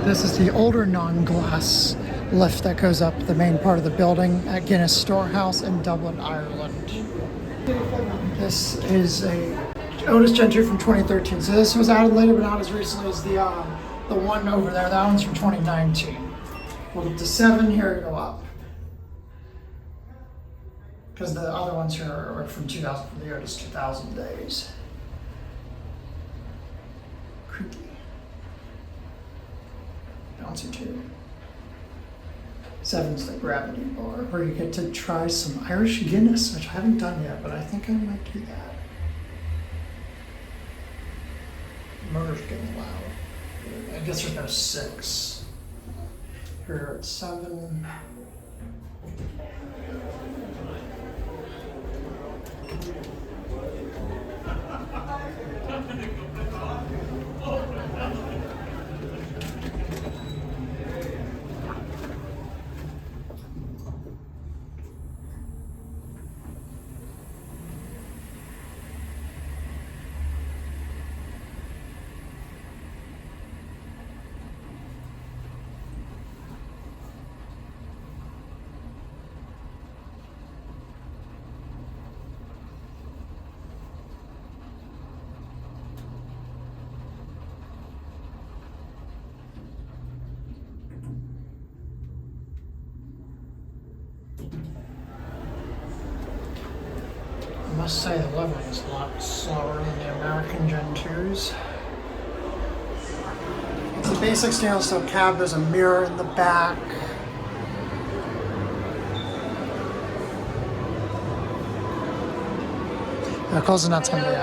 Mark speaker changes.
Speaker 1: This is the older non-glass lift that goes up the main part of the building at Guinness Storehouse in Dublin, Ireland. This is a Otis Gen2 from 2013. So this was added later, but not as recently as the one over there. That one's from 2019. We'll get to 7 here to go up. Because the other ones here are from 2000, from the Otis 2000 days. Creaky. Bouncy too. 7's the gravity bar, where you get to try some Irish Guinness, which I haven't done yet, but I think I might do that. Motor's getting loud. I guess there's no 6. Here at 7. I must say the leveling is a lot slower than the American Gen 2s. It's a basic stainless steel cab. There's a mirror in the back. Closing that's going to be it.